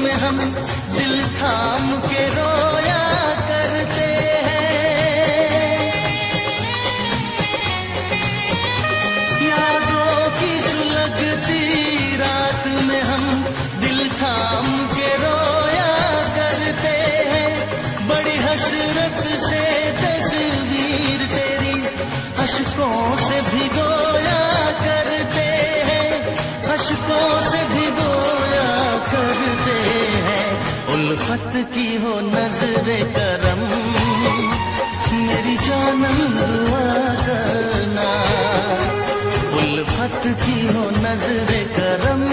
में हम दिल थाम के रोया करते हैं। यादों की सुलगती रात में हम दिल थाम के रोया करते हैं। बड़ी हसरत से तस्वीर तेरी अशकों से भिगोया करते हैं, अशकों से भिगोया करते हैं। उल्फत की हो नजरे करम मेरी जानम दुआ करना, उल्फत की हो नजरे करम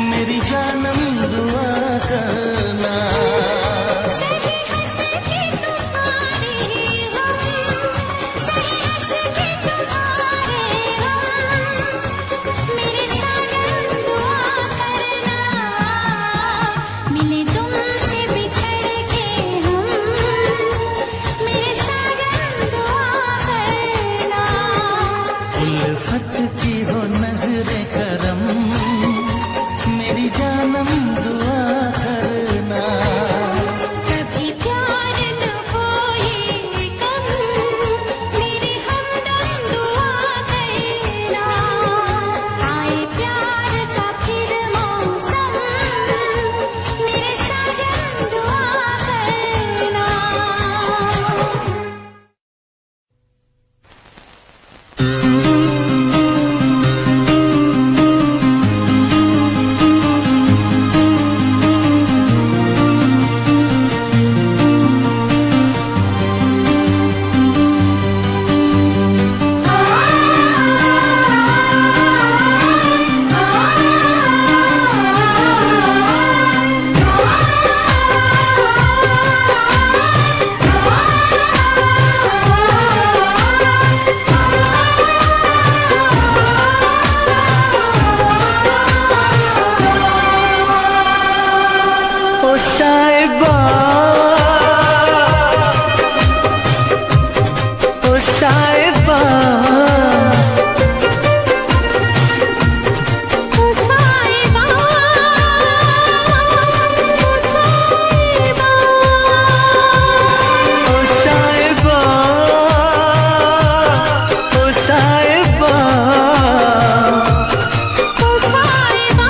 मेरी जानम दुआ करना। उल्फत की हो नजरे करम मेरी जानम दुआ करना। कभी प्यार न हो ये कम मेरी हमदम दुआ करना। आए प्यार का फिर मौसम मेरे साजन दुआ करना। ओ साहिबा, ओ साहिबा, ओ साहिबा, ओ साहिबा, ओ साहिबा, ओ साहिबा, ओ साहिबा,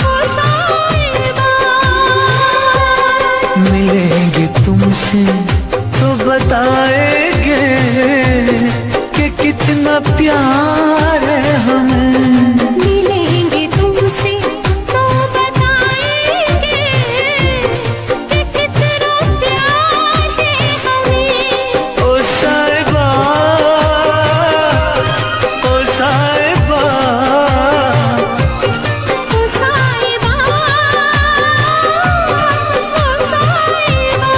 ओ साहिबा। मिलेंगे तुमसे तो बताएंगे कि कितना प्यार है हमें। मिलेंगे तुमसे तो बताएंगे कि कितना प्यार है हमें। ओ साहिबा, ओ साहिबा, ओ साहिबा, ओ साहिबा।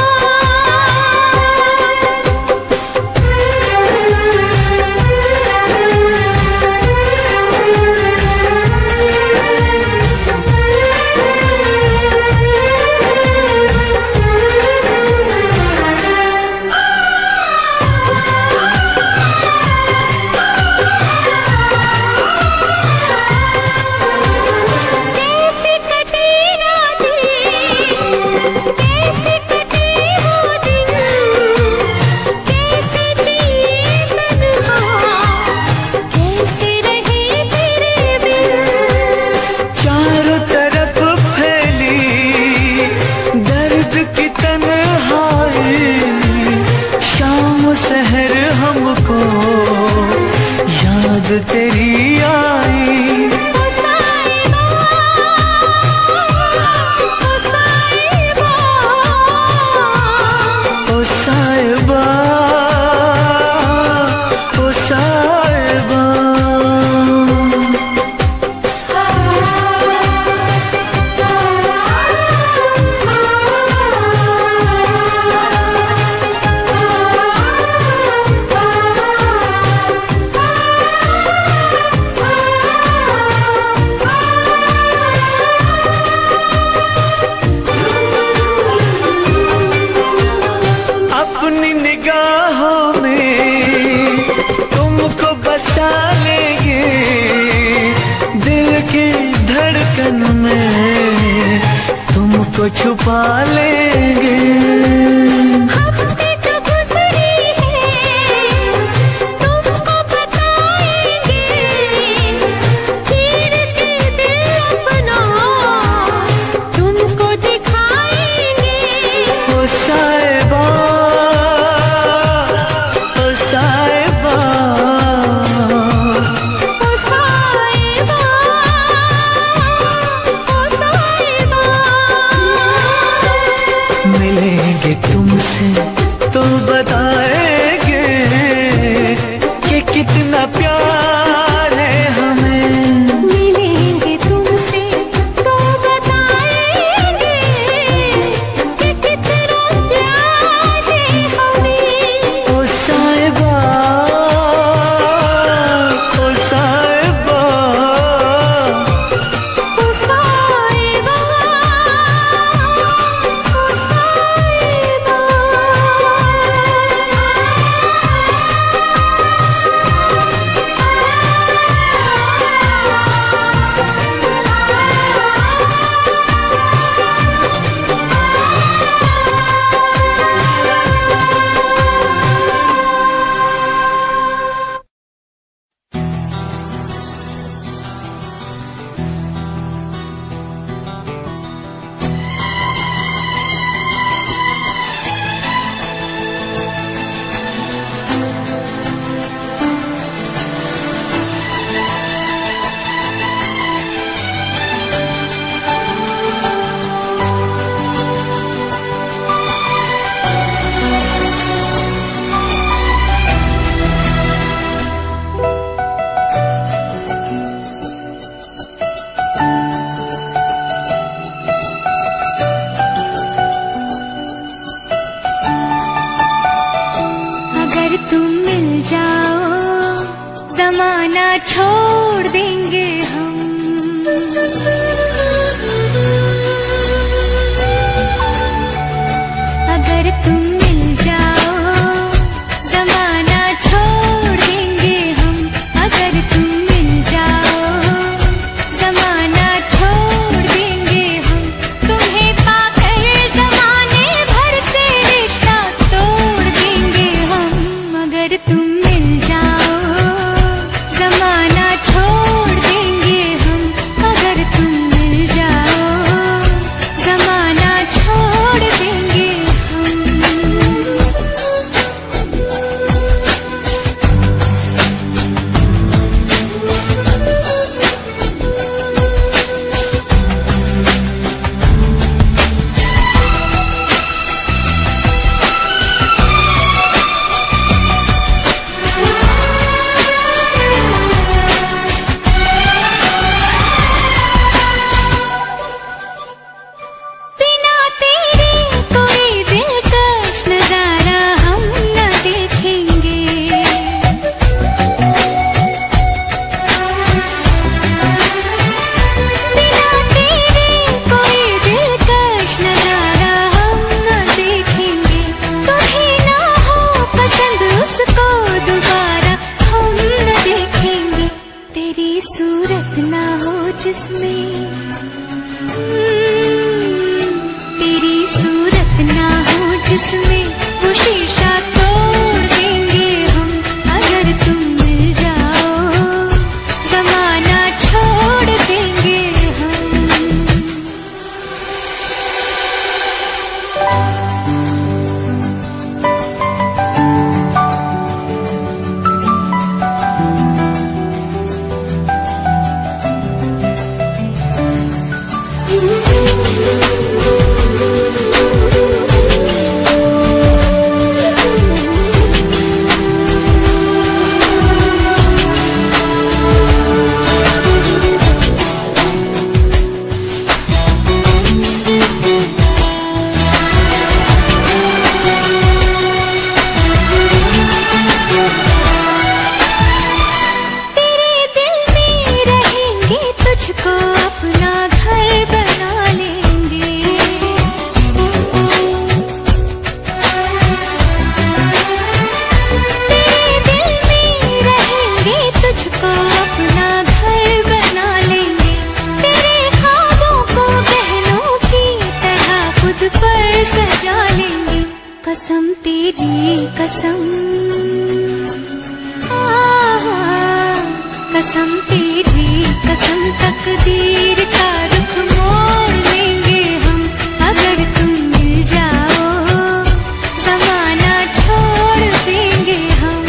धड़कन में तुमको छुपा लेंगे। हफ्ते जो गुजरे हैं तुमको बताएंगे, चीर के दिल अपना तुमको दिखाएंगे। ओ साहिबा, ओ साहिबा, ओ साहिबा, ओ साहिबा। मिलेंगे तुमसे तो बताएंगे कि कितना प्यार है हमें। मिलेंगे तुमसे तो बताएंगे कि कितना प्यार है हमें। ओ साहिबा, ओ साहिबा, ओ साहिबा, ओ साहिबा। अगर तुम मिल जाओ जमाना छोड़ देंगे हम। अगर तुम मिल जाओ जमाना छोड़ देंगे हम। अगर तुम मिल जाओ जमाना छोड़ देंगे हम। तुम्हें पाकर जमाने भर से रिश्ता तोड़ देंगे हम। अगर तुम मिल जाओ जमाना छोड़ देंगे हम। अगर तुम मिल जाओ जमाना छोड़ देंगे हम। बिना तेरे कोई दिलकश नजारा हम न देखेंगे। बिना तेरे कोई दिलकश नजारा हम न देखेंगे। तुम्हें ना हो पसंद उसको दोबारा हम न देखेंगे। तेरी सूरत ना हो जिसमें तेरी सूरत ना हो जिसमें वो शीशा तोड़ देंगे हम। अगर तुम मिल जाओ जमाना छोड़ देंगे हम। तुझको अपना घर बना लेंगे। हाथ पर सजा लेंगे। कसम तेरी कसम, कसम तेरी कसम, तकदीर का रुख मोड़ लेंगे हम अगर तुम मिल जाओ, जमाना छोड़ देंगे हम।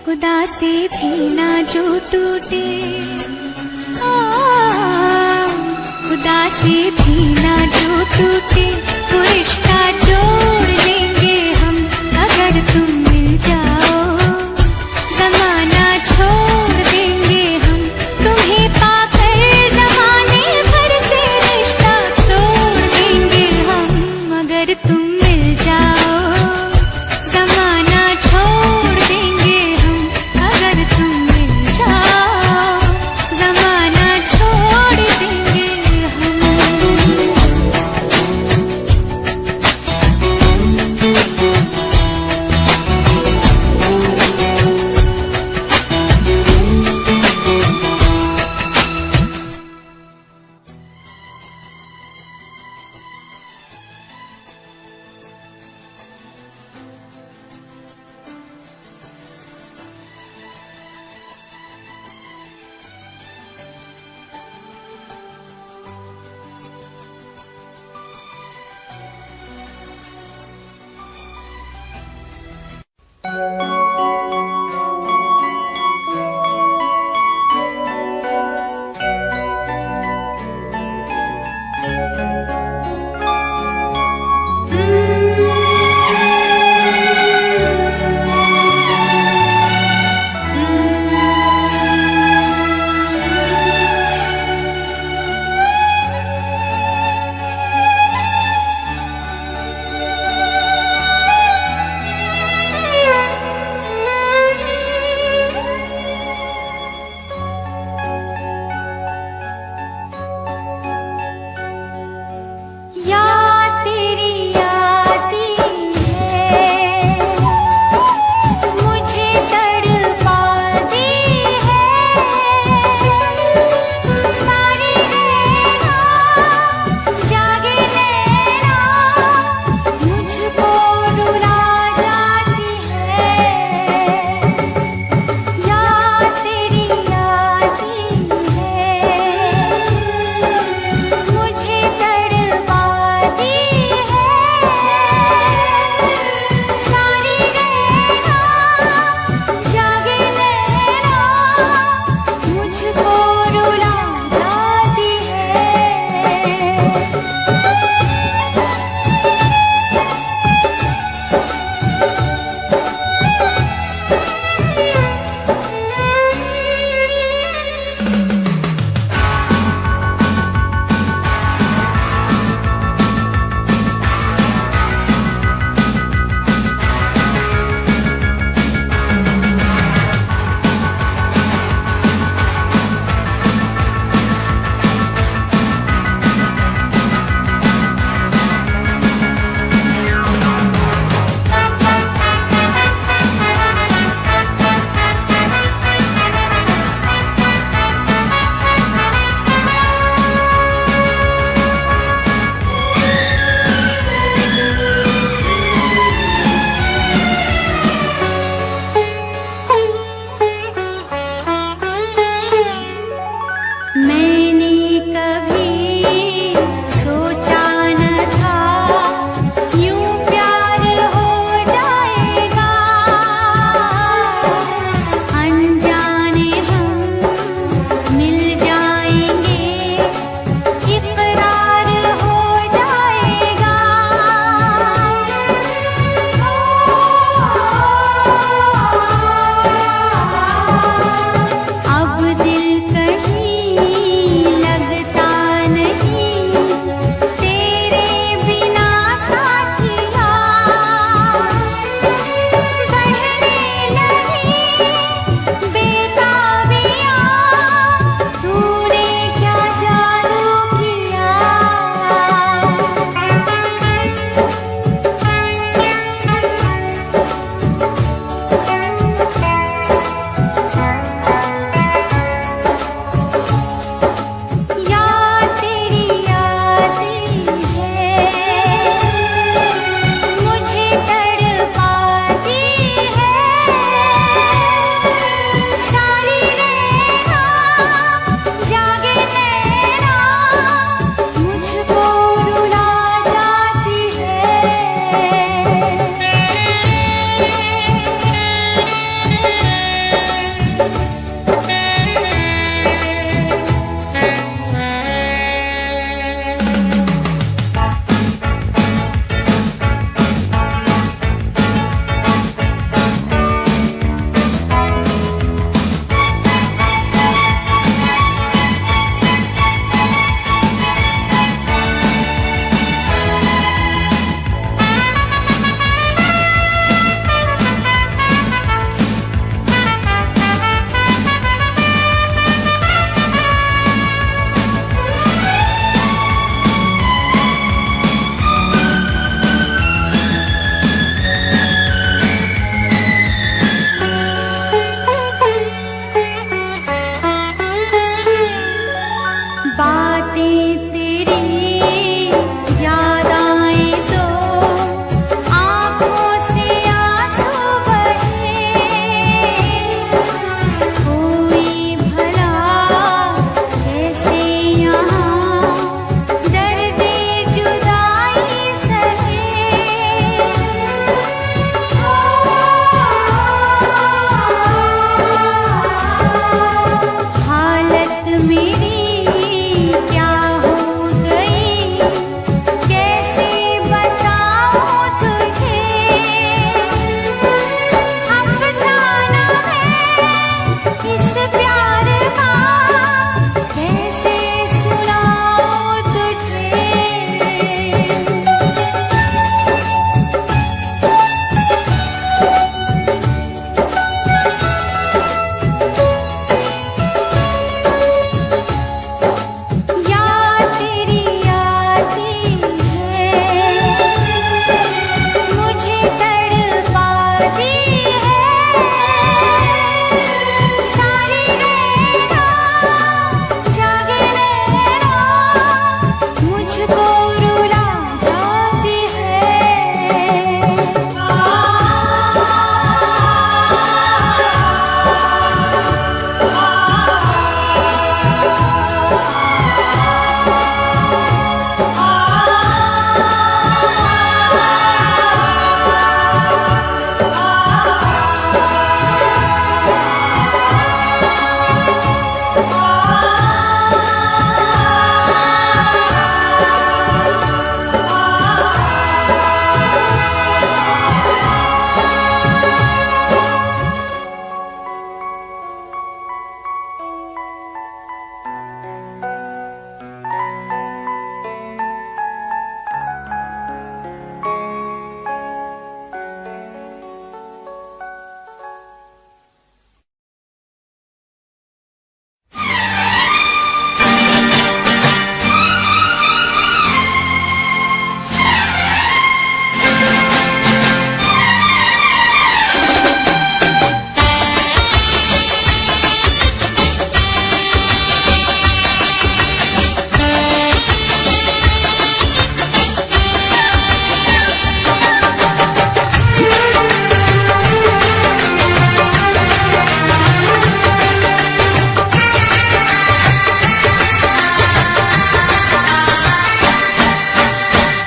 खुदा से भी ना जो टूटे, खुदा से भी ना जो टूटे, वो रिश्ता जोड़ लेंगे हम अगर तुम मिल जाओ, जमाना छोड़ देंगे हम। तुम्हें पाकर जमाने भर से रिश्ता तोड़ देंगे हम अगर तुम मिल जाओ, जमाना छोड़ देंगे हम अगर तुम मिल जाओ, जमाना छोड़ देंगे हम।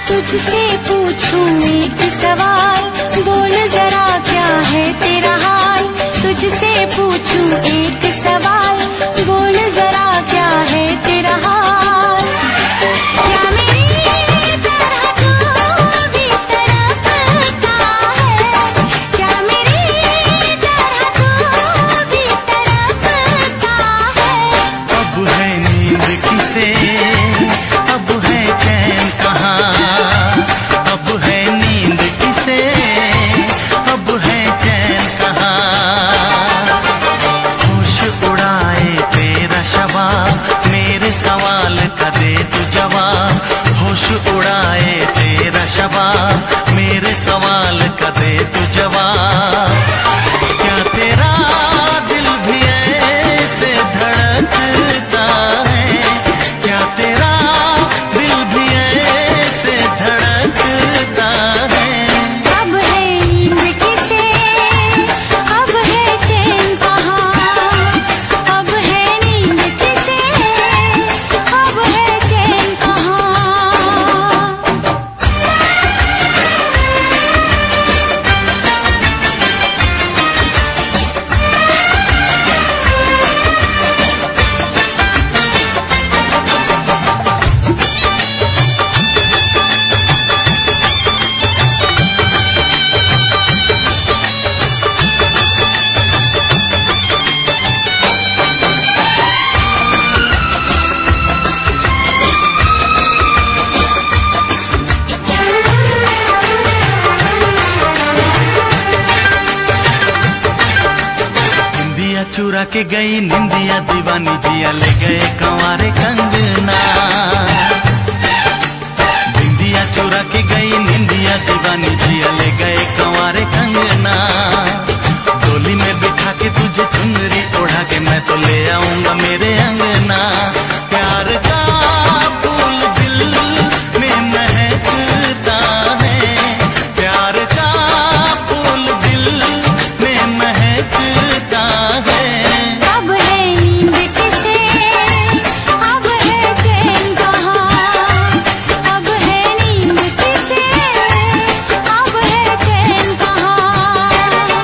तुझसे पूछूं एक सवाल, बोल जरा क्या है तेरा हाल। तुझसे पूछूं एक सवाल, बोल जरा क्या है तेरा हाल। क्या मेरी तरह तू भी तड़पता है, क्या मेरी तरह तू भी तड़पता है। अब है नींद किसे, अब है चैन कहाँ, अब है नींद किसे, अब है चैन कहाँ। होश चुरा के गई निंदिया दीवानी जिया ले गए कंवारे कंगना। बिंदिया चुरा के गई निंदिया दीवानी जिया ले गए कंवारे कंगना। डोली में बिठा के तुझे चुनरी ओढ़ा के मैं तो ले आऊंगा मेरे अंगना। प्यार का फूल दिल में महकता है, प्यार का फूल दिल में महकता है। अब है नींद किसे, अब है चैन कहाँ, अब है नींद किसे, अब है चैन कहाँ।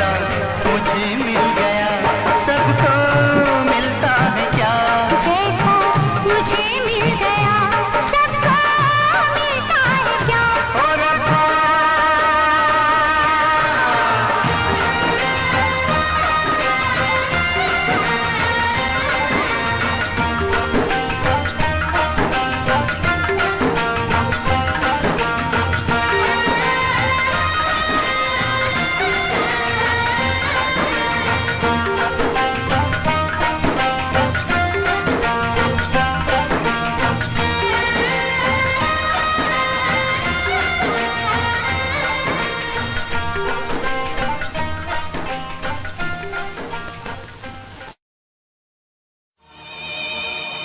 जैसा मुझे मिल गया, सबको मिलता है क्या? जैसा मुझे मिल गया सबको मिलता है क्या? ओ रब्बा,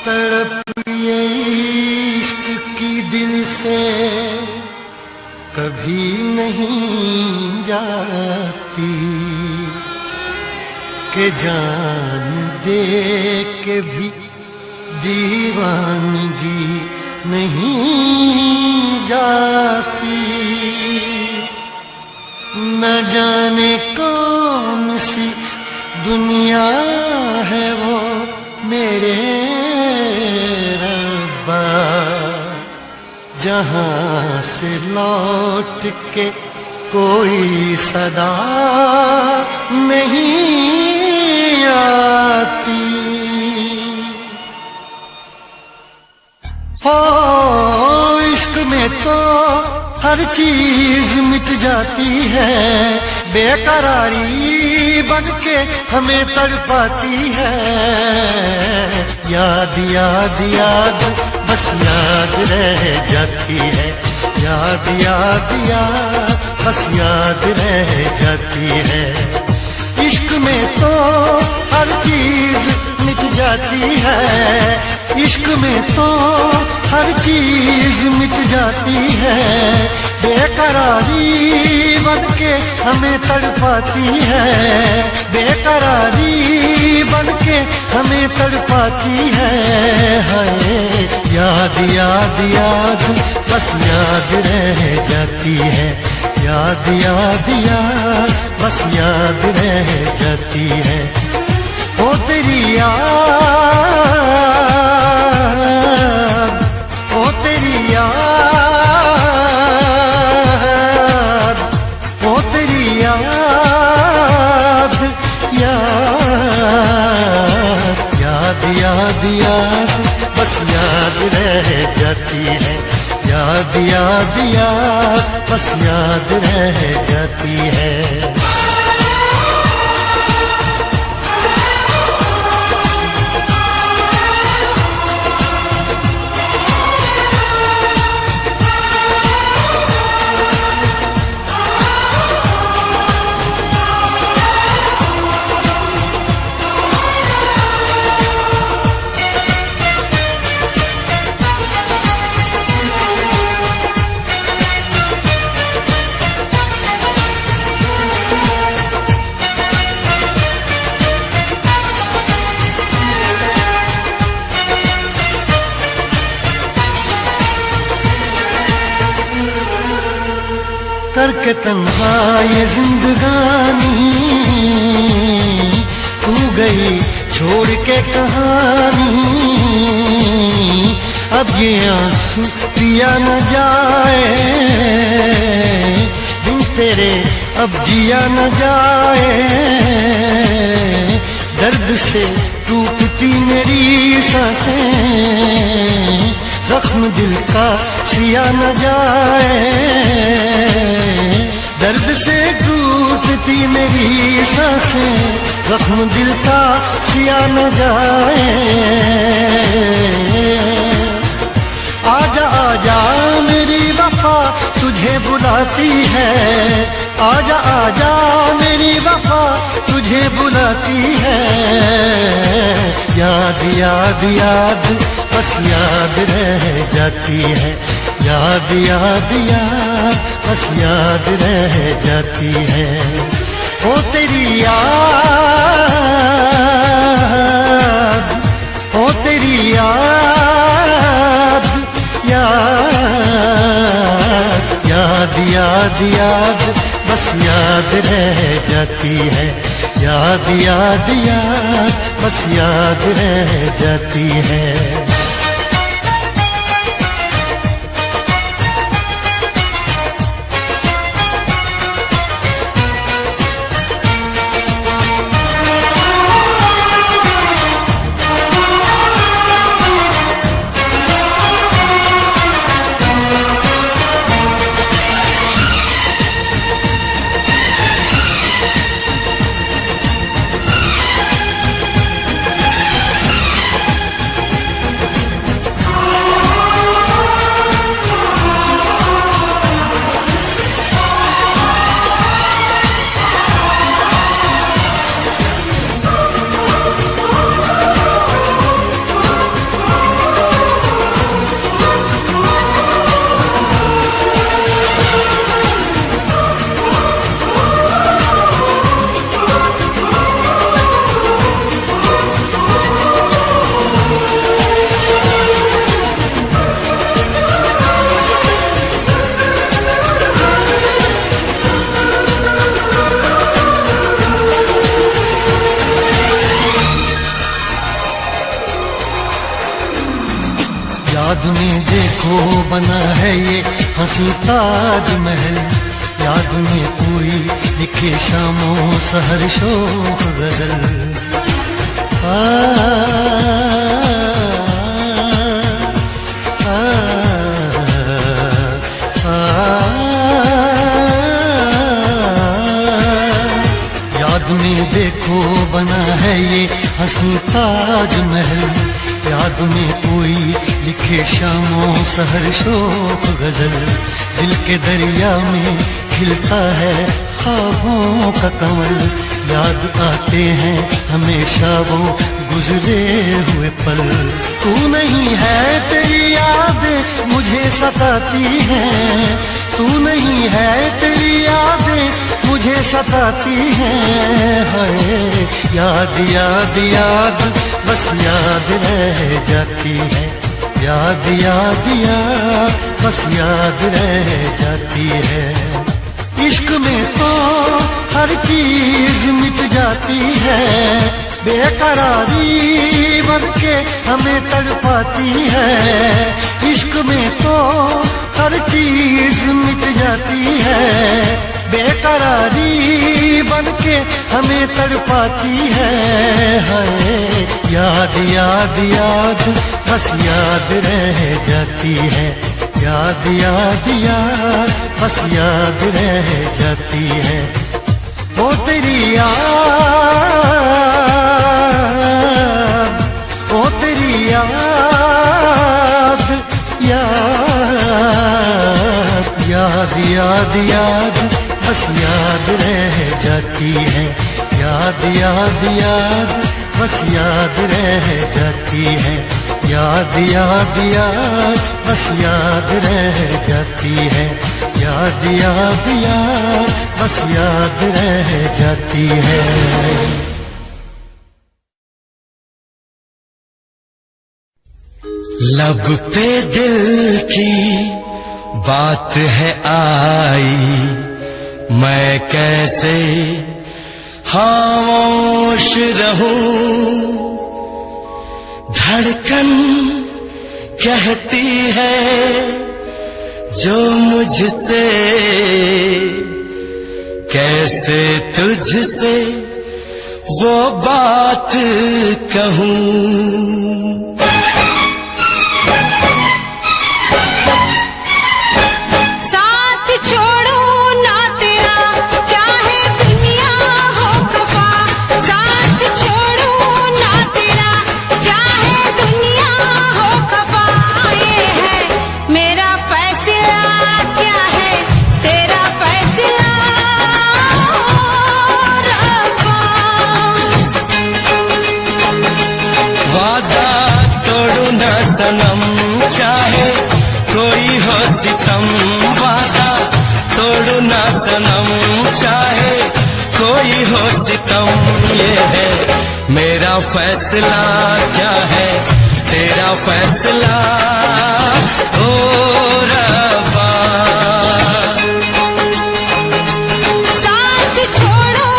तड़प ये इश्क की दिल से कभी नहीं जाती, के जान दे के भी दीवानगी नहीं जाती। न जाने कौन सी दुनिया है वो मेरे रब्बा, जहां से लौट के कोई सदा नहीं आती। हो इश्क में तो हर चीज मिट जाती है, बेकरारी बनके हमें तड़पाती है। याद याद याद बस याद रह जाती है, याद याद याद बस याद रह जाती है। इश्क में तो हर चीज मिट जाती है, इश्क में तो हर चीज मिट जाती है, बेकरारी बनके हमें तड़पाती है, बेकरारी बनके हमें तड़पाती है। हाय याद याद याद बस याद रह जाती है, याद याद याद बस याद रह जाती है। ओ तेरी याद, ओ तेरी याद, ओ तेरी याद, याद याद याद याद बस याद रह जाती है, याद याद याद बस याद रह जाती है। करके तन्हा ये जिंदगानी, तू गई छोड़ के कहानी। अब ये आंसू पिया न जाए, बिन तेरे अब जिया न जाए। दर्द से टूटती मेरी सांसें, जख्म दिल का सिया न जाए। दर्द से टूटती मेरी सांसें, जख्म दिल का सिया न जाए। आजा आजा मेरी वफा तुझे बुलाती है, आजा आजा मेरी वफा तुझे बुलाती है। याद याद याद बस याद रह जाती है, याद याद याद बस याद रह जाती है। ओ तेरी याद, ओ तेरी याद, याद याद याद याद बस याद रह जाती है। जाती है। याद याद याद बस याद रह जाती है। याद में देखो बना है ये हंसी ताजमहल। याद में कोई लिखे शामों सहर शोक गजल। आ, आ, आ, याद में देखो बना है ये हंसी ताजमहल। याद में कोई लिखे शामों सहर शोक गजल। दिल के दरिया में खिलता है ख्वाबों का कमल। याद आते हैं हमेशा वो गुजरे हुए पल। तू नहीं है तेरी याद मुझे सताती है। तू नहीं है तेरी यादें मुझे सताती हैं। हाय याद याद याद बस याद रह जाती है। याद याद याद बस याद रह जाती है। इश्क में तो हर चीज मिट जाती है। बेकरारी बनके हमें तड़पाती है। इश्क में तो हर चीज मिट जाती है। बेकरारी बनके हमें तड़पाती है। हाय याद याद याद बस याद रह जाती है। याद याद याद बस याद रह जाती है। ओ तेरी याद, ओ तेरी याद, याद याद याद याद बस याद रह जाती है। याद याद याद बस याद रह जाती है। याद याद याद बस याद रह जाती है। याद याद याद बस याद रह जाती है। लब पे दिल की बात है आई, मैं कैसे खामोश रहूं। धड़कन कहती है जो मुझसे, कैसे तुझसे वो बात कहूं। सनम चाहे कोई हो सितम, वादा तोड़ू ना सनम चाहे कोई हो सितम। ये है मेरा फैसला, क्या है तेरा फैसला ओ रब्बा। साथ छोड़ो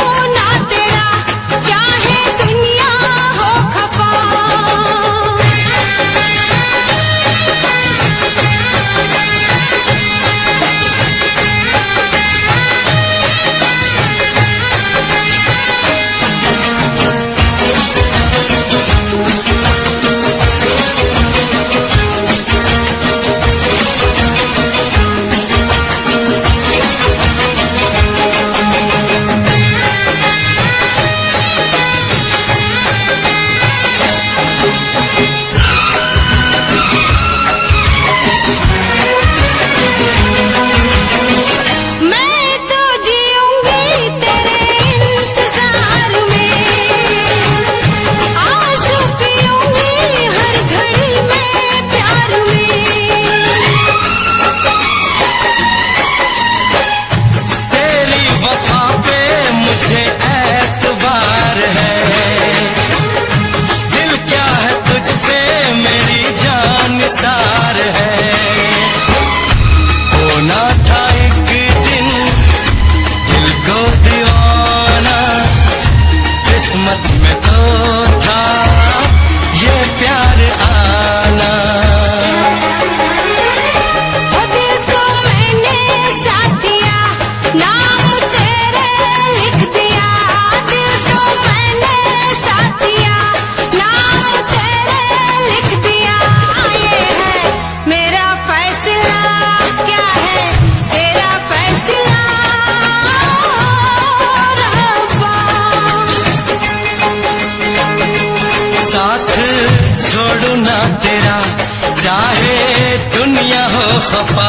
चाहे दुनिया हो खफा।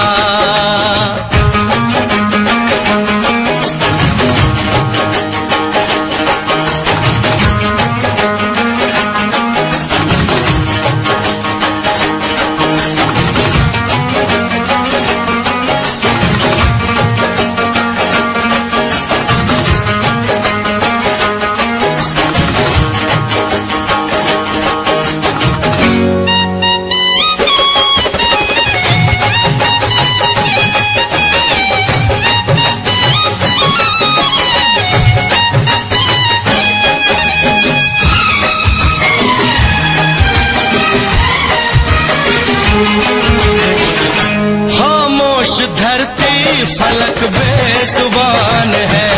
खामोश धरती फलक बेजुबान है,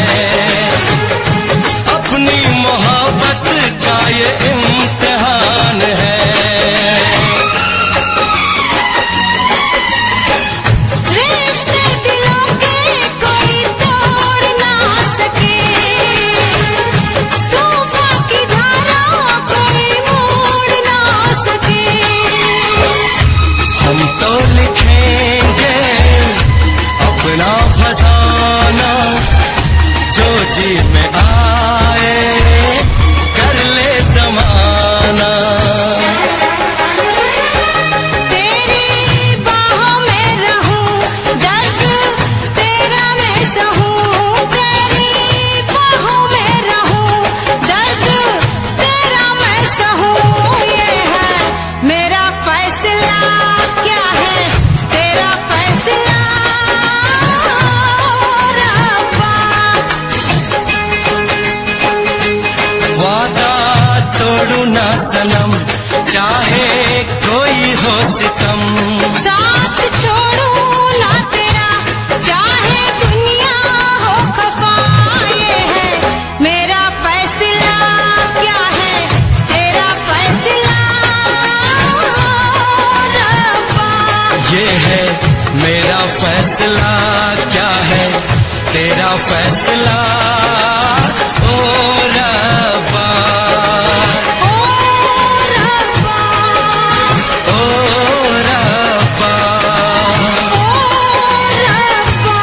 अपनी मोहब्बत का ये इम्तिहान है। रिश्ते दिलों के कोई तोड़ ना सके, तूफान की धारा कोई मोड़ ना सके। हम तो लिखेंगे अपना फसाना, जो जी में आए कर ले जमाना। तेरी बाहों में रहूं, दर्द तेरा मैं सहूं। तेरी बाहों में रहूं, दर्द तेरा मैं सहूं। ये है मेरा फैसला, क्या है तेरा फैसला रब्बा। वादा तोड़ू ना सनम, चाहे कोई हो सितम। साथ छोड़ूं ना तेरा, चाहे दुनिया हो खफा। ये है मेरा फैसला, क्या है तेरा फैसला रब्बा। ये है मेरा फैसला, क्या है तेरा फैसला ओ रब्बा। ओ रब्बा, ओ रब्बा। ओ रब्बा।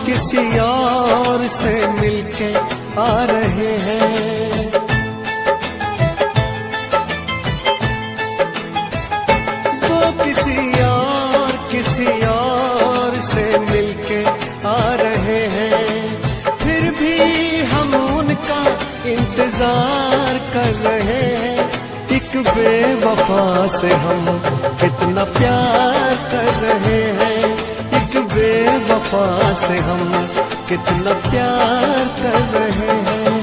किसी और से मिलके आ रहे हैं। वो किसी और से मिलके आ रहे हैं। फिर भी हम उनका इंतजार कर रहे हैं। एक बेवफा से हम कितना प्यार कर रहे हैं। एक बेवफा से हम कितना प्यार कर रहे हैं।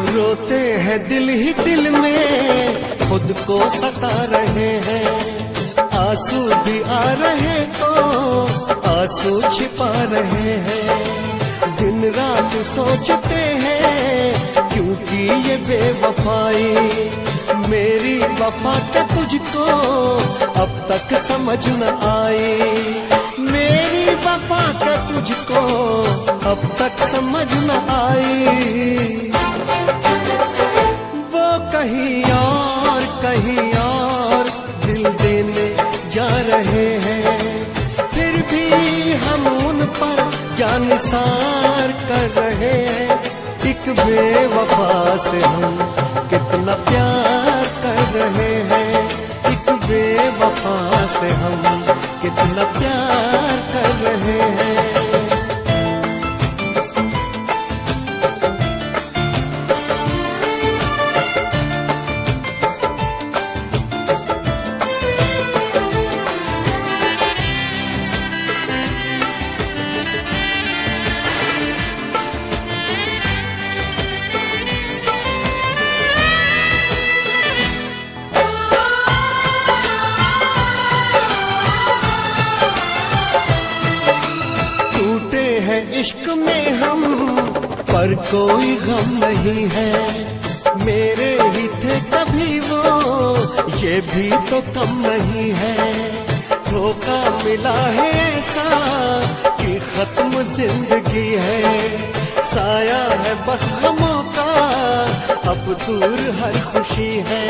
रोते हैं दिल ही दिल में, खुद को सता रहे हैं। आंसू भी आ रहे तो आंसू छिपा रहे हैं। दिन रात सोचते हैं की ये बेवफाई, मेरी वफा के तुझको अब तक समझ न आई, मेरी वफा के तुझको अब तक समझ न आई। वो कहीं और दिल देने जा रहे हैं, फिर भी हम उन पर जानिसार कर रहे हैं। एक बेवफा से हम कितना प्यार कर रहे हैं, एक बेवफा से हम कितना प्यार कर रहे हैं। इश्क में हम पर कोई गम नहीं है, मेरे ही थे कभी वो ये भी तो कम नहीं है। धोखा मिला है ऐसा कि खत्म जिंदगी है, साया है बस गमों का अब दूर हर खुशी है,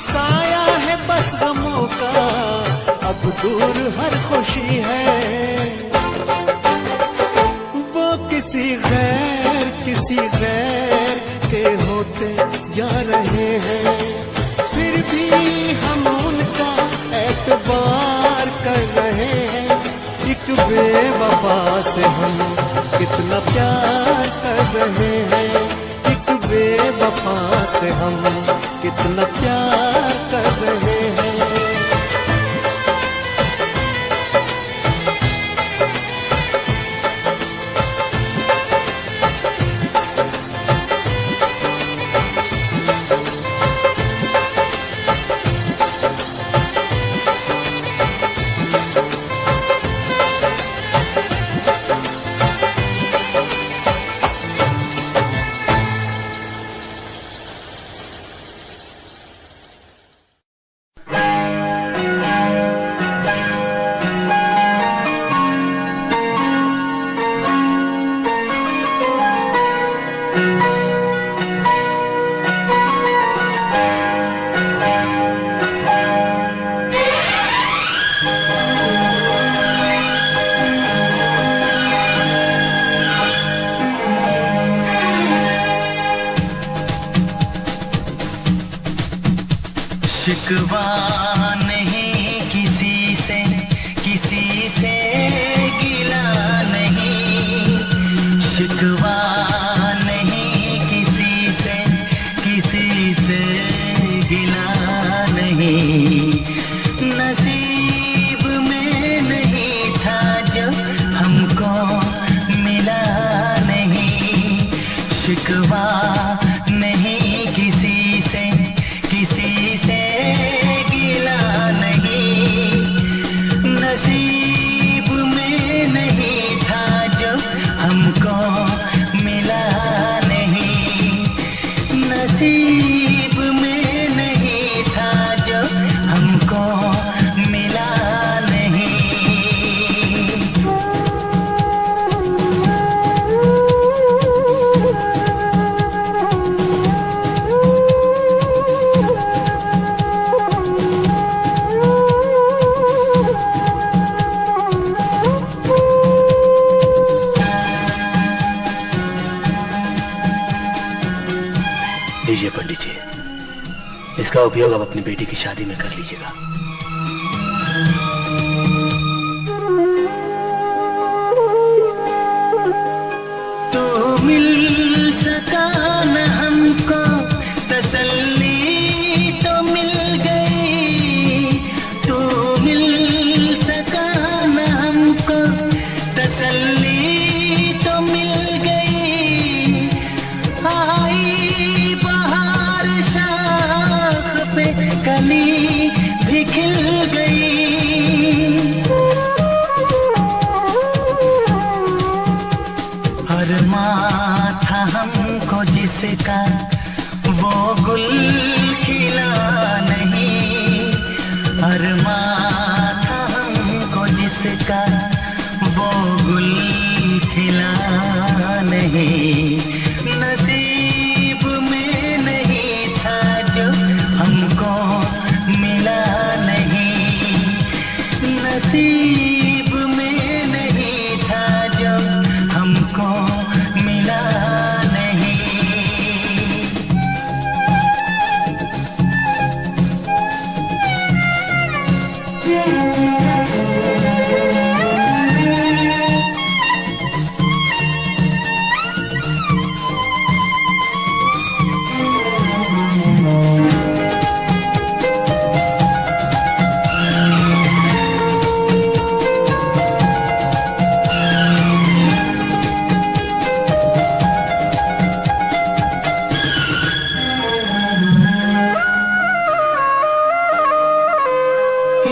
साया है बस गमों का अब दूर हर खुशी है। किसी गैर के होते जा रहे हैं, फिर भी हम उनका एतबार कर रहे हैं। एक बेवफा से हम कितना प्यार कर रहे हैं, एक बेवफा से हम कितना प्यार कर रहे हैं। शिकवा नहीं किसी से गिला नहीं, शिकवा नहीं किसी से गिला नहीं, नसीब में नहीं था जो हमको मिला नहीं। शिकवा नहीं किसी से गिला नहीं, नसीब में नहीं था जो हमको मिला नहीं, नसीब में नहीं था जो हमको मिला नहीं। लीजिए पंडित जी, इसका उपयोग आप अपनी बेटी की शादी में कर लीजिएगा। तो मिल सका न हमको तसल्ली तो मिल गई, तो मिल सका न हमको तसल्ली तो मिल गई। आई बहार शाख पे कली भी जिसका वो गुल खिला नहीं, अरमान था हमको जिसका वो गुल खिला नहीं, नसीब में नहीं था जो हमको मिला नहीं, नसीब में नहीं था जो हमको मिला नहीं।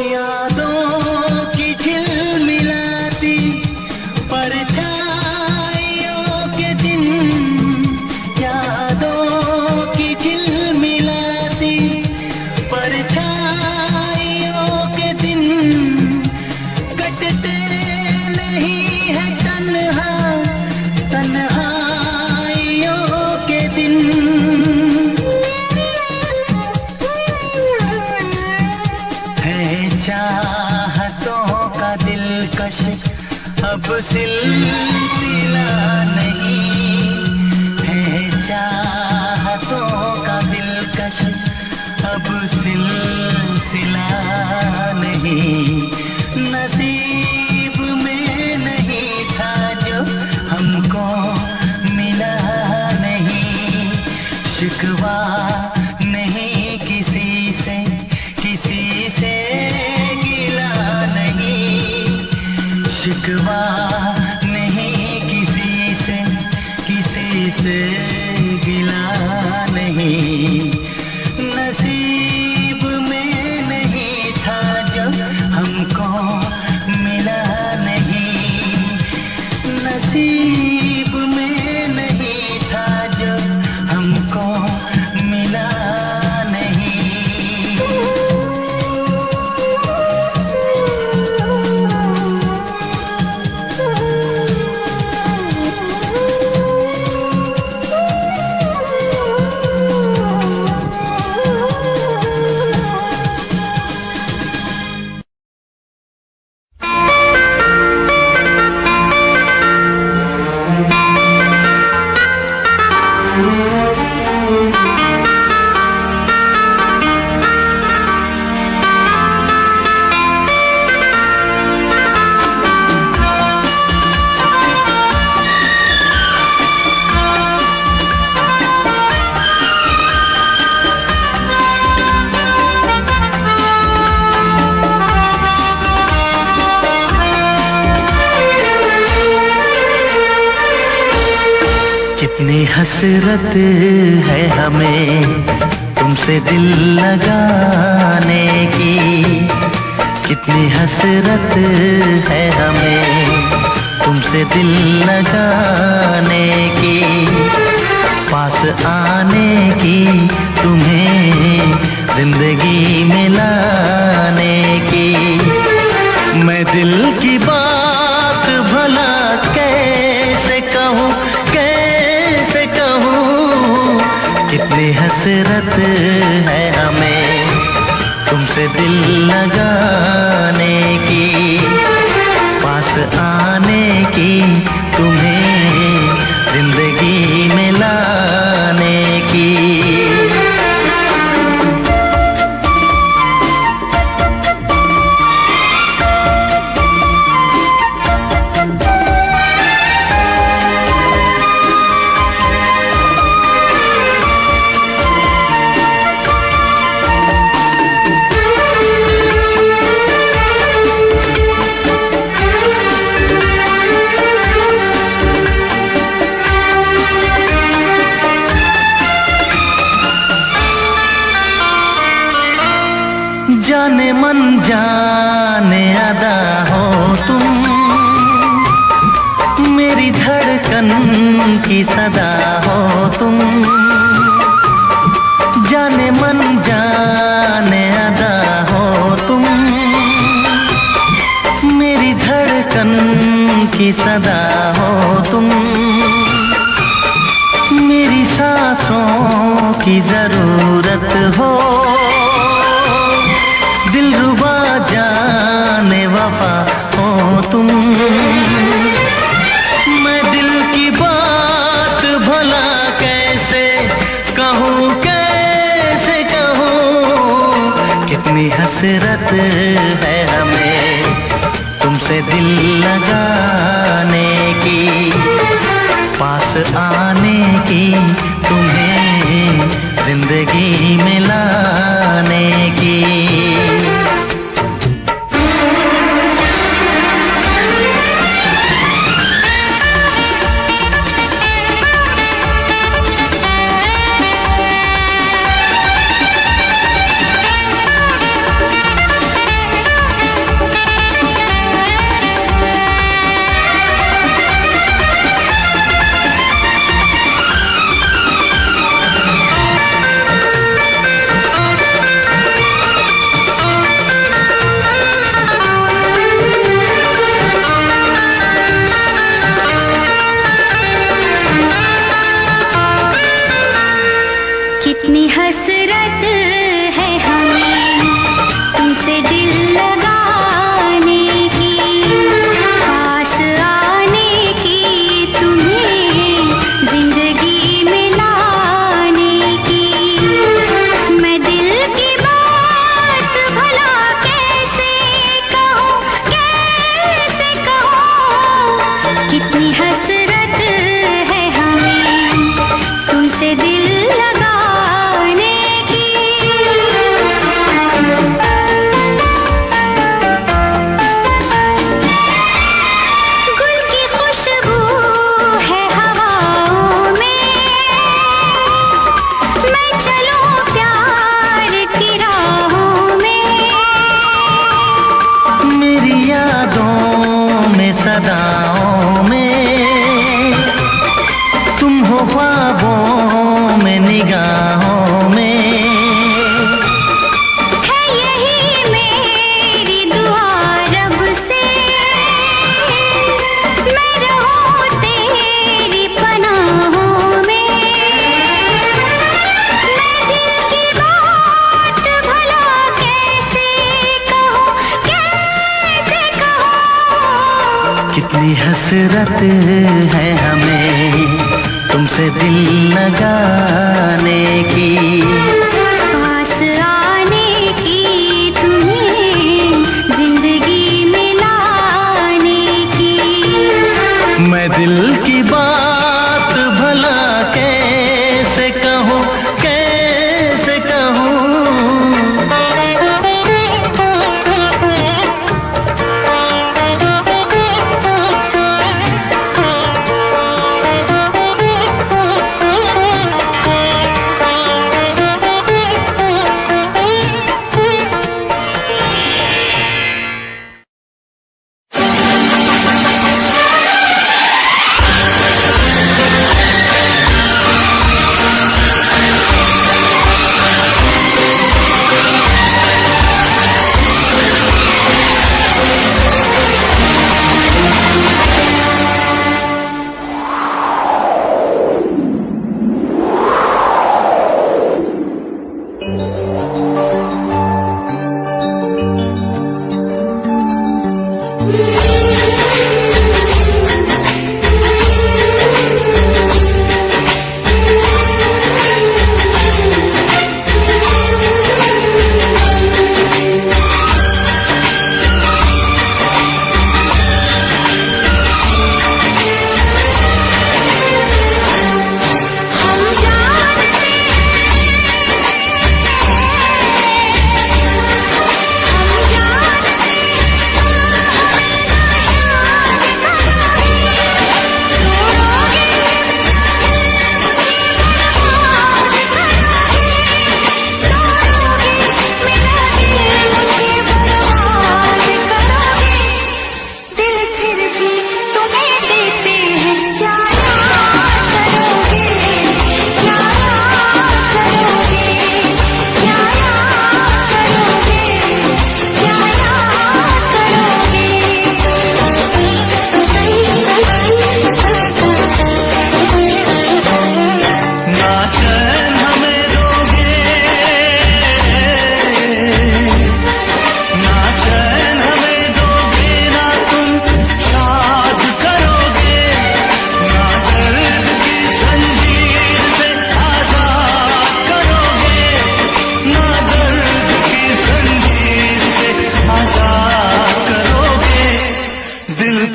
यादों की झिलमिलाती परछाइयों के दिन, यादों की झिलमिलाती परछाइयों के दिन, कटते नहीं है तन्हा तन्हाइयों के दिन, चाहतों का दिलकश अब सिलसिला नहीं है, चाहतों का दिलकश अब सिलसिला नहीं, नसीब में नहीं था जो हमको मिला नहीं, शिकवा नहीं किसी से गिला नहीं, शिकवा नहीं किसी से गिला नहीं, नसीब में नहीं था जो हमको मिला नहीं, नसीब में नहीं था जो हमको मिला नहीं। कितनी हसरत है हमें तुमसे दिल लगाने की, कितनी हसरत है हमें तुमसे दिल लगाने की, पास आने की तुम्हें जिंदगी में लाने की, मैं दिल की बात भला कैसे कहूँ कितनी हसरत है हमें तुमसे दिल लगाने की, पास आने की तुम्हें जिंदगी में लाने की। जाने मन जाने अदा हो तुम, मेरी धड़कन धड़कन की सदा हो तुम, जाने मन जाने अदा हो तुम, मेरी धड़कन की सदा हो तुम, मेरी सांसों की जरूरत हो, दिलरुबा जाने वफा हो तुम। मैं दिल की बात भला कैसे कहूँ, कैसे कहूँ, कितनी हसरत है हमें तुमसे दिल लगाने की, पास आने की, तुम्हें जिंदगी में लाने की। कितनी हसरत है हमें तुमसे दिल लगाने की, पास आने की, तुम्हें जिंदगी में लाने की। मैं दिल की बात भला कैसे कहूँ, कैसे कहूँ, कितनी हसरत है हमें तुमसे दिल सदाओं में, तुम हो ख्वाबों में, निगाहों में, है यही मेरी दुआ रब से, मैं रहूं तेरी पनाहों में। मैं दिल की बात भला कैसे कहूँ, कैसे कहूँ, कितनी हसरत है हमें तुमसे दिल लगाने की, पास आने की, तुम्हें जिंदगी में लाने की। मैं दिल की बात भला कैसे कहूँ, कैसे कहूँ।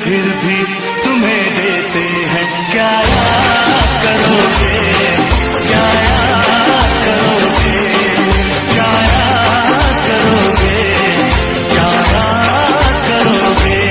फिर भी तुम्हें देते हैं, क्या याद करोगे, क्या याद करोगे, क्या याद करोगे, क्या याद करोगे।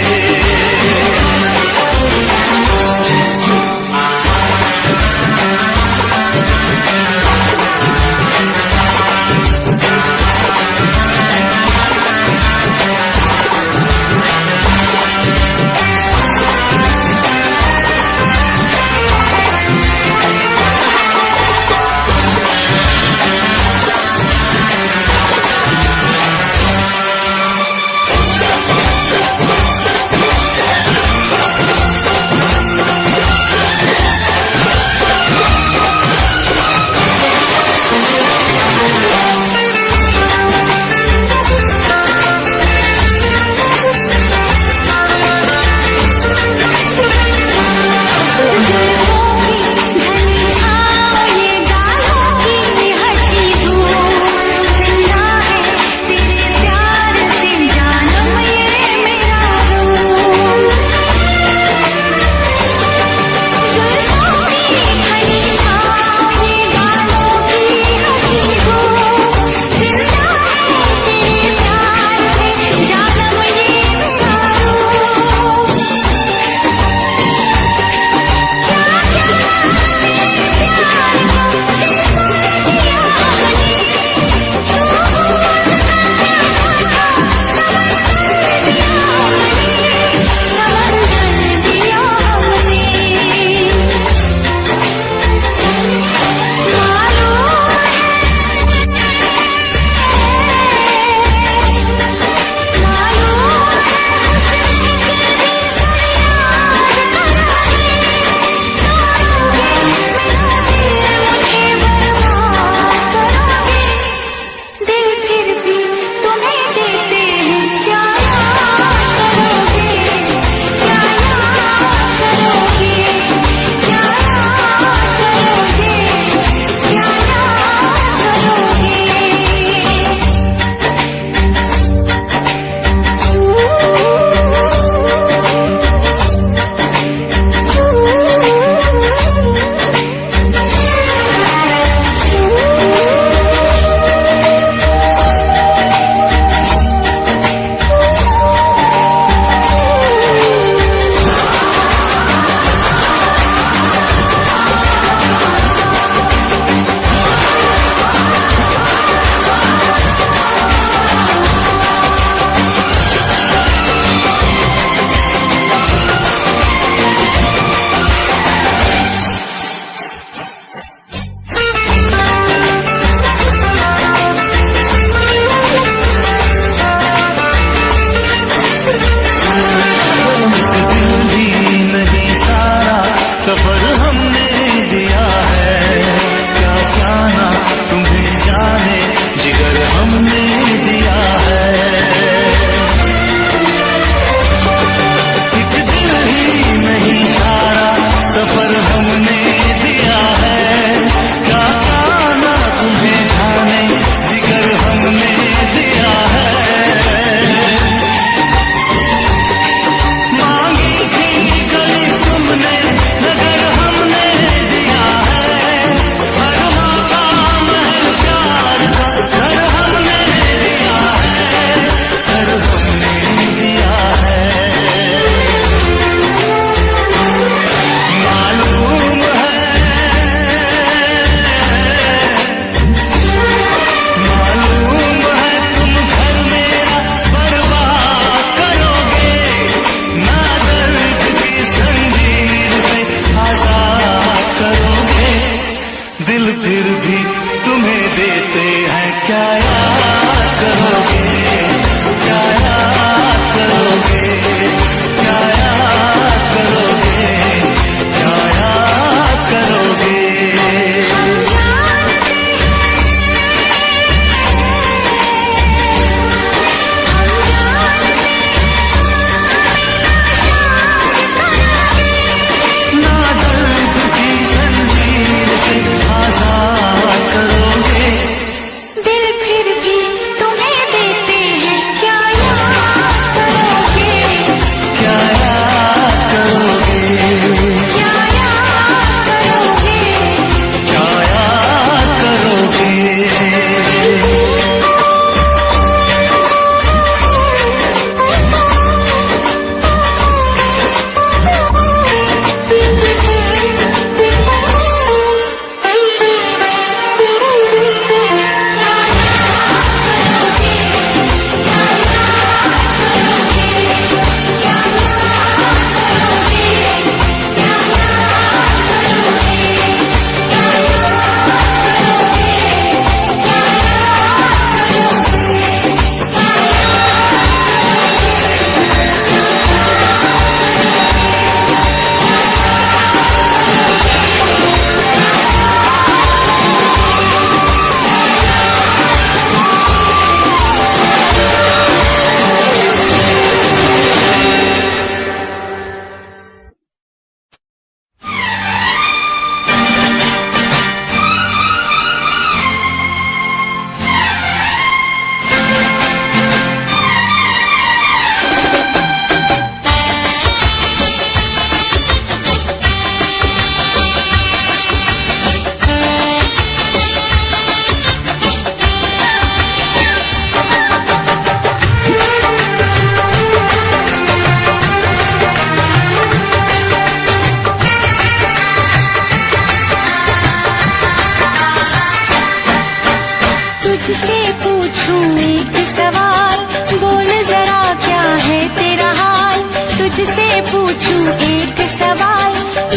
पूछूं एक सवाल, बोल जरा क्या है तेरा हाल। तुझसे पूछूं एक सवाल,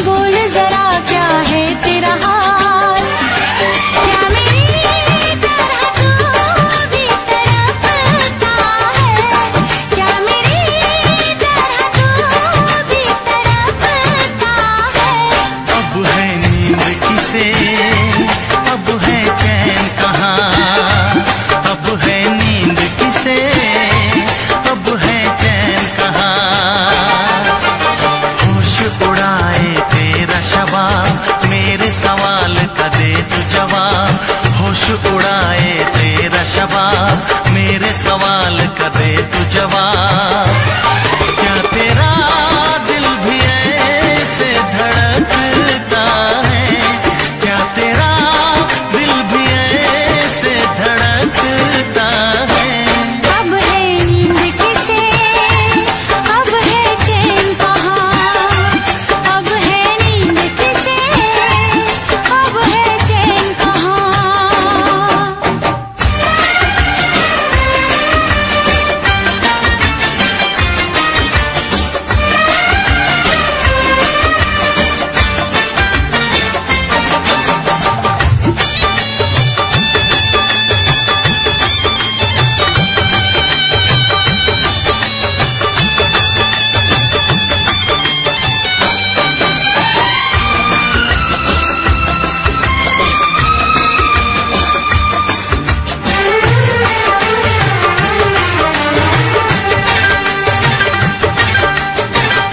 बोल जरा क्या है तेरा हाल। क्या मेरी तरह तू भी तड़पता है, क्या मेरी तरह तू भी तड़पता है। अब है नींद किसे, अब है चैन कहाँ, अब है नींद किसे, अब है चैन कहाँ। होश उड़ाए तेरा शवाब, मेरे सवाल का दे तू जवाब। होश उड़ाए तेरा शवाब, मेरे सवाल का दे तू जवाब। क्या तेरा दिल भी ऐसे धड़कता है, क्या तेरा दिल भी ऐसे धड़कता है। अब है नींद किसे, अब है चैन कहाँ। अब है नींद किसे, अब है चैन कहाँ।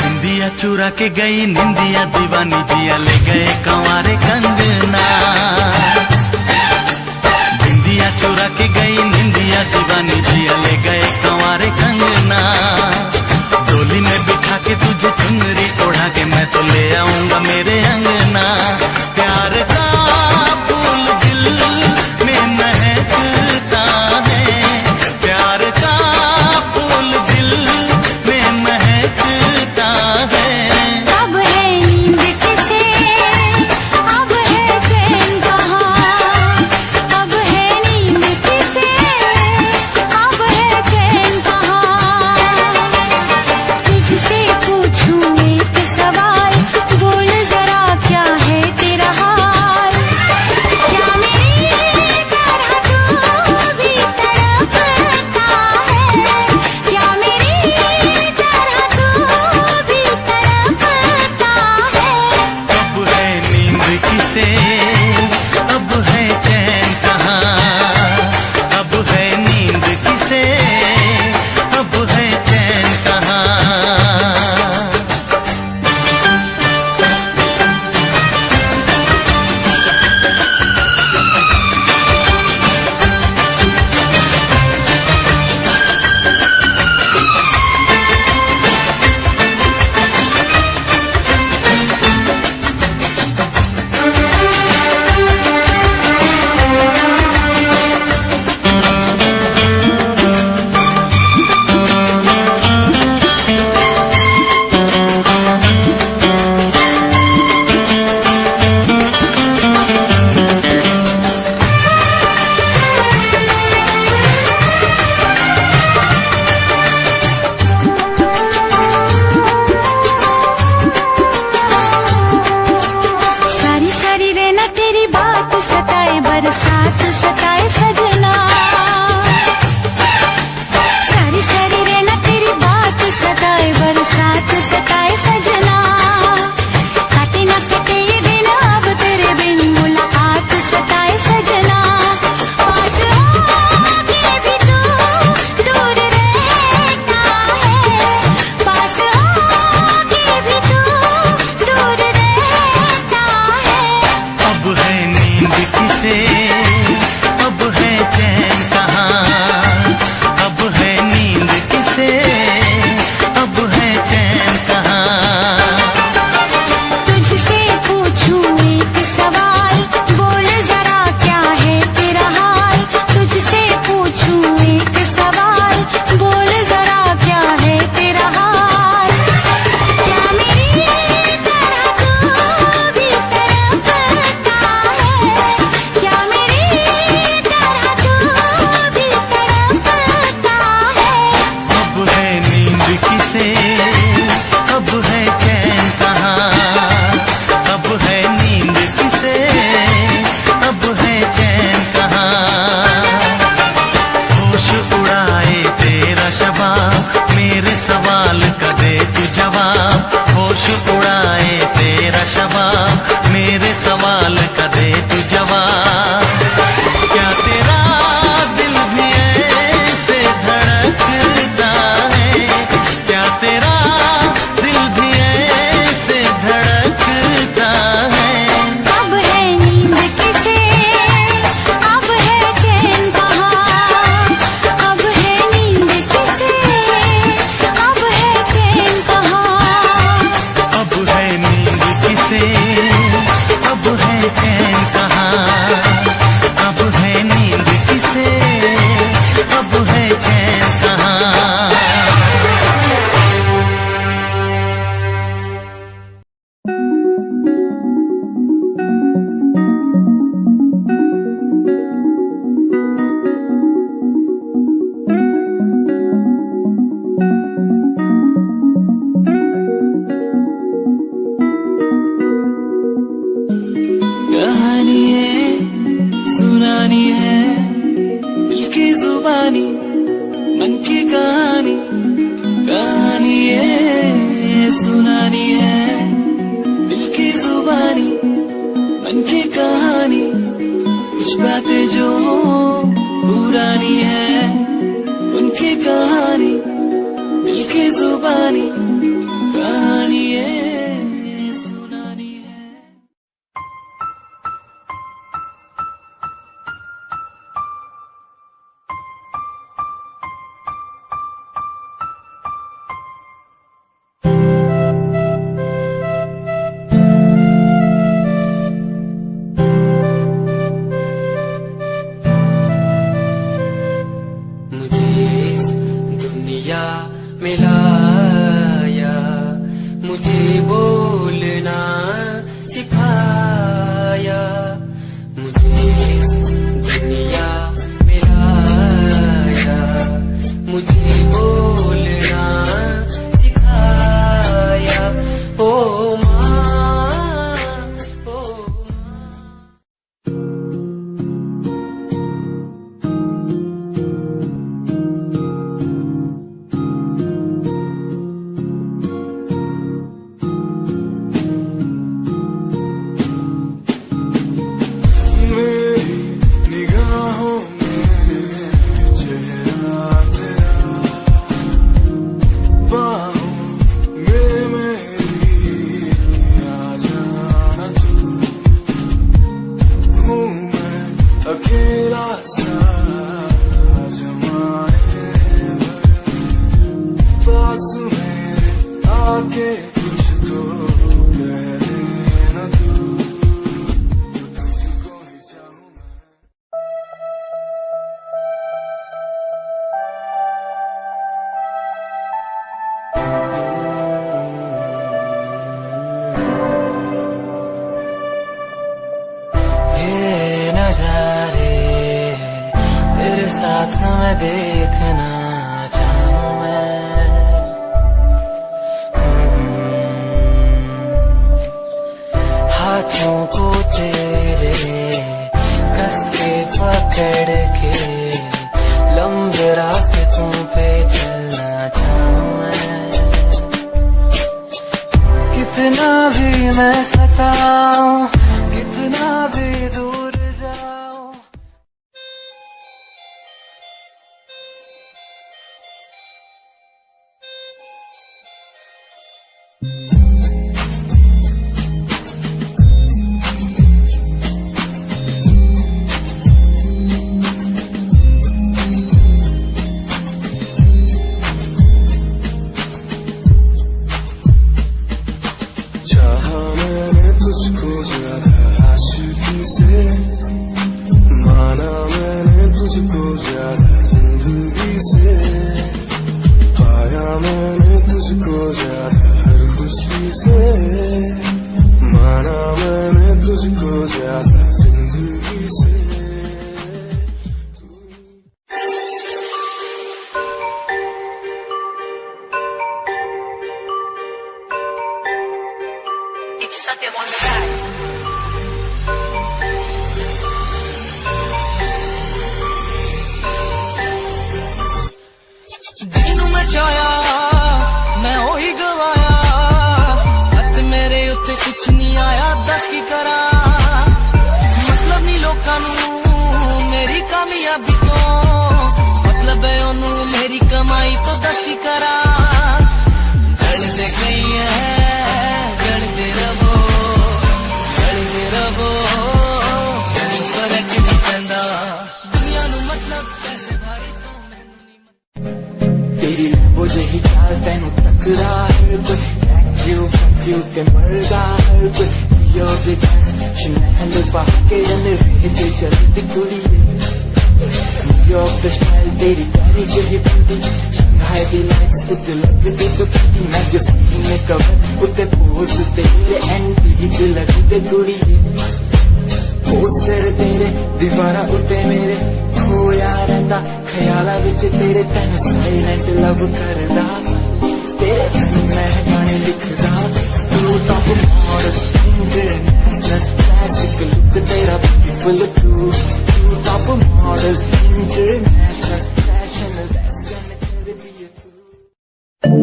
निंदिया चुरा के गई निंदिया दीवानी, जिया ले गए कंवारे कंगना। निंदिया चुरा के गई निंदिया दीवानी, जिया ले गए कंवारे कंगना। डोली में बिठा के तुझे चुनरी ओढ़ा के मैं तो ले आऊंगा मेरे अंगना। प्यार का फूल दिल में महकता है, प्यार का फूल दिल में महकता है। अब है नींद किसे, अब है चैन कहाँ। अब है नींद किसे, अब है चैन कहाँ। तुझसे पूछ मेरा शबाब, मेरे सवाल का दे तू जवाब। क्या तेरा दिल भी ऐसे धड़कता है, क्या तेरा दिल भी ऐसे धड़कता है। अब है नींद किसे, अब है चैन कहाँ, अब है नींद किसे, अब है चैन कहाँ। अब है नींद किसे, अब है चैन कहाँ, अब है नींद किसे, अब है चैन कहाँ। कहानी है सुनानी है, दिल की जुबानी, मन की कहानी। कहानी है सुनानी है, दिल की जुबानी, मन की कहानी। कुछ बातें जो पुरानी है, उनकी कहानी, दिल की जुबानी। कहानी है सुनानी है। मुझे इस दुनिया में लाया, मुझे बोलना सिखाया। मुझे इस दुनिया में लाया, मुझे बोलना सिखाया। ओ माँ, ओ माँ। मेरी निगाहों में चेहरा तेरा, बाहों में मेरी आ जाना तू। हूँ मैं अकेला सा जमाने भर, पास मेरे आके कुछ तो कह देना तू। तुझको ही चाहूँ मैं। ये नजारे तेरे साथ मैं देखना चाहूँ मैं। हाथों को तेरे कस के पकड़ के लंबे रास्तों पे चलना चाहूँ मैं। कितना भी मैं सताऊं, कितना भी दूर जाऊं। चाहा मैंने तुझको ज्यादा आशिकी से, माना मैंने तुझको ज्यादा जिंदगी से। पाया मैंने तुझको ज्यादा हर खुशी से, माना मैंने तुझको ज्यादा जिंदगी से। ਜਿਹਨੂੰ ਮੈਂ ਚਾਹਿਆ ਮੈਂ ਉਹੀ ਗਵਾਇਆ, ਹੱਥ ਮੇਰੇ ਉੱਤੇ ਕੁਛ ਨਹੀਂ ते मरदा हर कोई यो बिगाड़ शनैल पाके रन भेजे चलती कुड़िए न्यूयॉर्क स्टाइल तेरी प्यारी जही बंदी शंघाई दी लाइट्स उत्ते लगदी तो कितनी मैगज़ीन में कवर उत्ते पोज तेरे एंटीक लगदे कुड़िए पोस्टर तेरे दीवारा उत्ते मेरे खोया रहिंदा ख्याला विच तेरे तैनूं साइलेंट लव करदा तेरे तैनूं मैं गाने लिखदा तू top model international classic look तेरा ब्यूटीफुल तू top model international fashion western कर दिए तू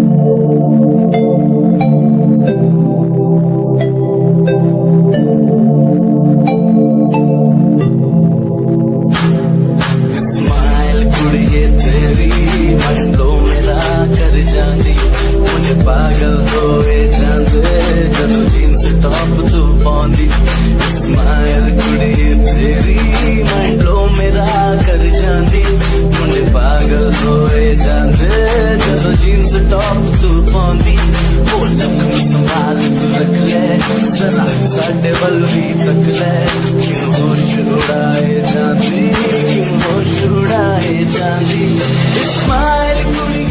पागल होए जांदे जदों जींस टॉप तू पाउंदी स्माइल कुड़ी तेरी माइंड लो मेरा कर जांदी मुंडे पागल होए जांदे जदों जींस टॉप तू पाउंदी ओ लखन संभाल तू रख ले जरा साडे वल भी तक ले क्यों होश उड़ाए जांदी क्यों होश उड़ाए जांदी स्माइल कुड़ी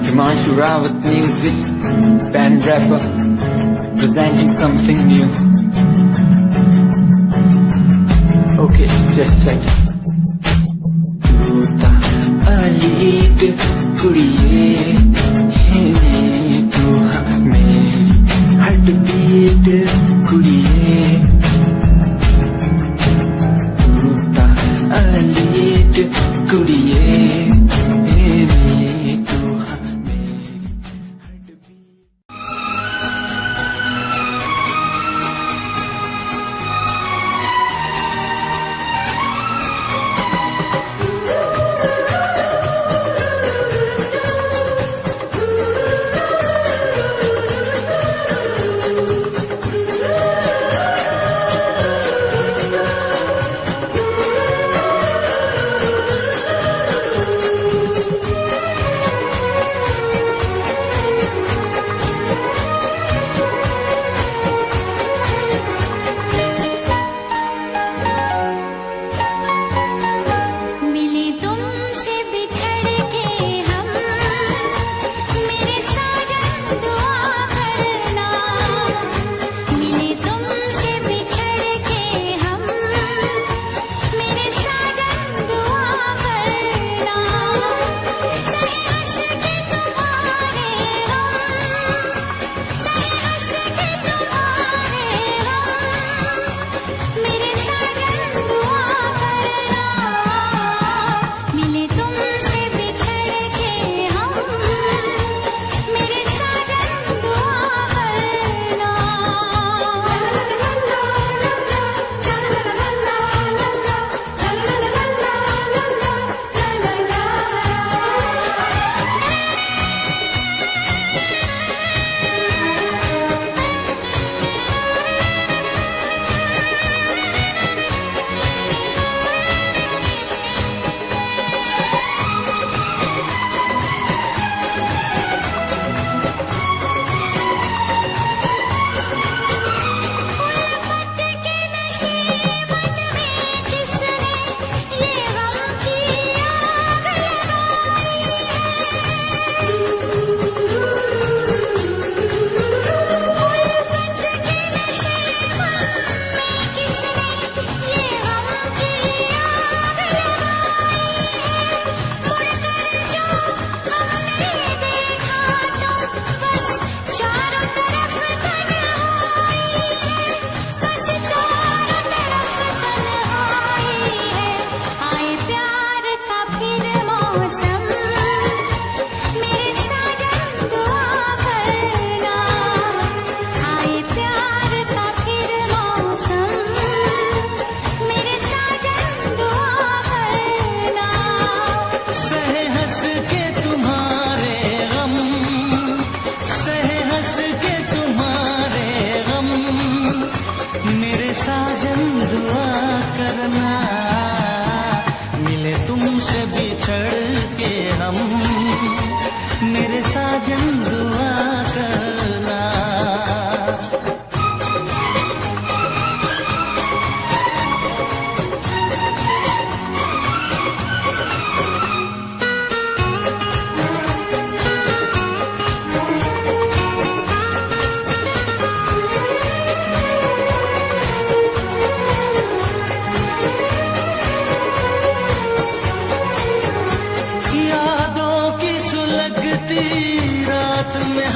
Himanshu Rawat music, band rapper, presenting something new. Okay, just check it. Tu ta alit kudiye, hene tu ha meri heartbeat kudiye. Tu ta alit kudiye, hene tu ha meri heartbeat.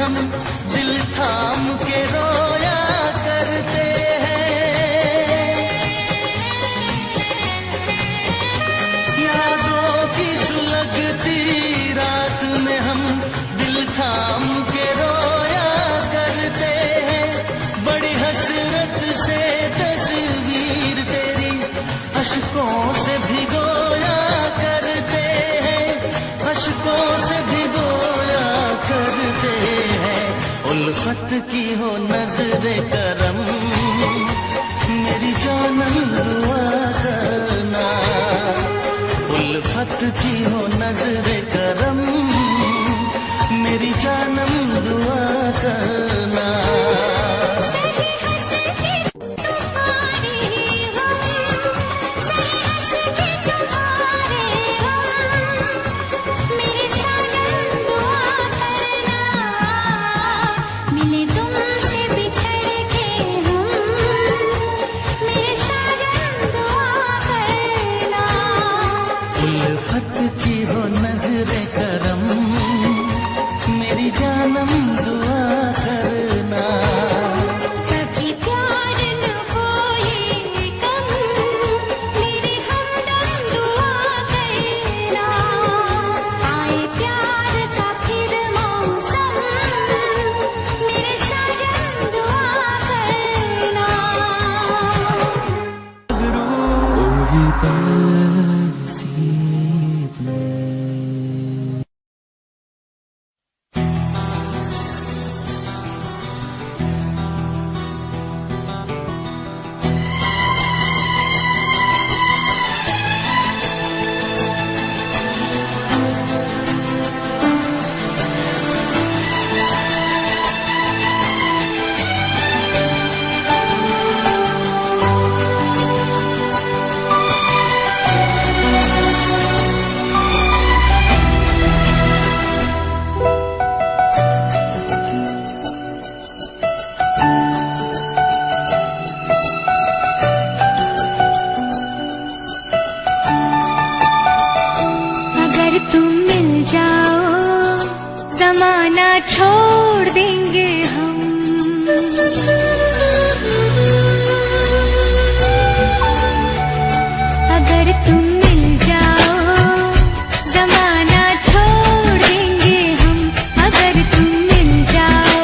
हम दिल थाम के रोया करते हैं। यादों की सुलगती रात में हम दिल थाम के रोया करते हैं। बड़ी हसरत से तस्वीर तेरी अशकों से भिगोया करते हैं, अशकों से भिगोया करते हैं। उल्फत की हो नजरे करम मेरी जानम दुआ करना, उल्फत की हो नजरे करम मेरी जानम दुआ करना। उल्फत की हो नजरे करम मेरी जानम दुआ करना। कभी प्यार न हो ये कम मेरी हमदम दुआ करना। आए प्यार का फिर मौसम मेरे साजन दुआ करना। जमाना छोड़ देंगे हम, अगर तुम मिल जाओ जमाना छोड़ देंगे हम, अगर तुम मिल जाओ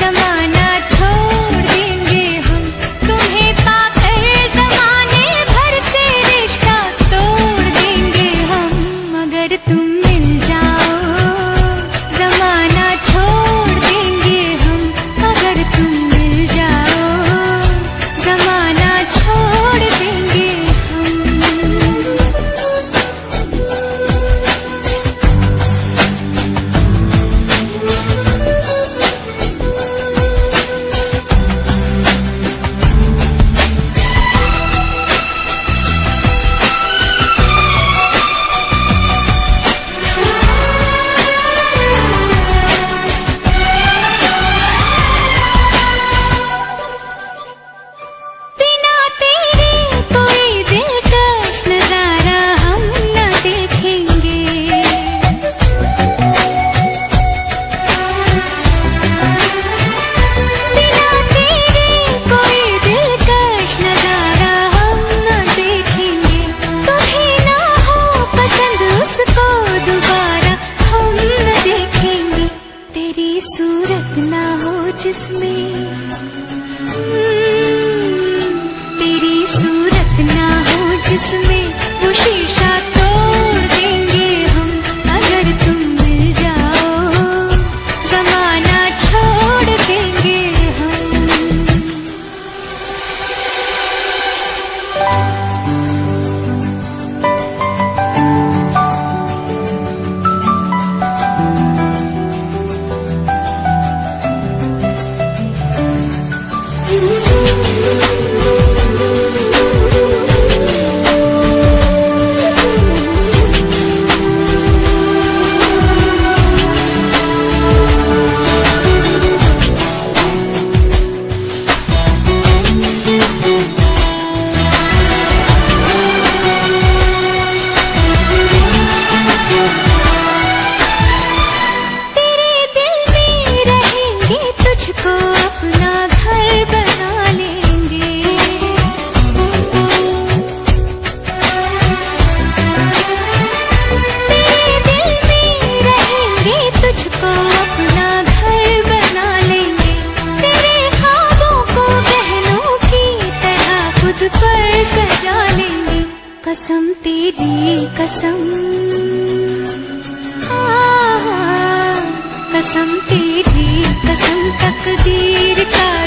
जमाना छोड़ देंगे हम। तुम्हें पाकर जमाने भर से रिश्ता तोड़ देंगे हम, अगर तुम मिल जाओ जमाना तेरी कसम, कसम तेरी कसम, तकदीर का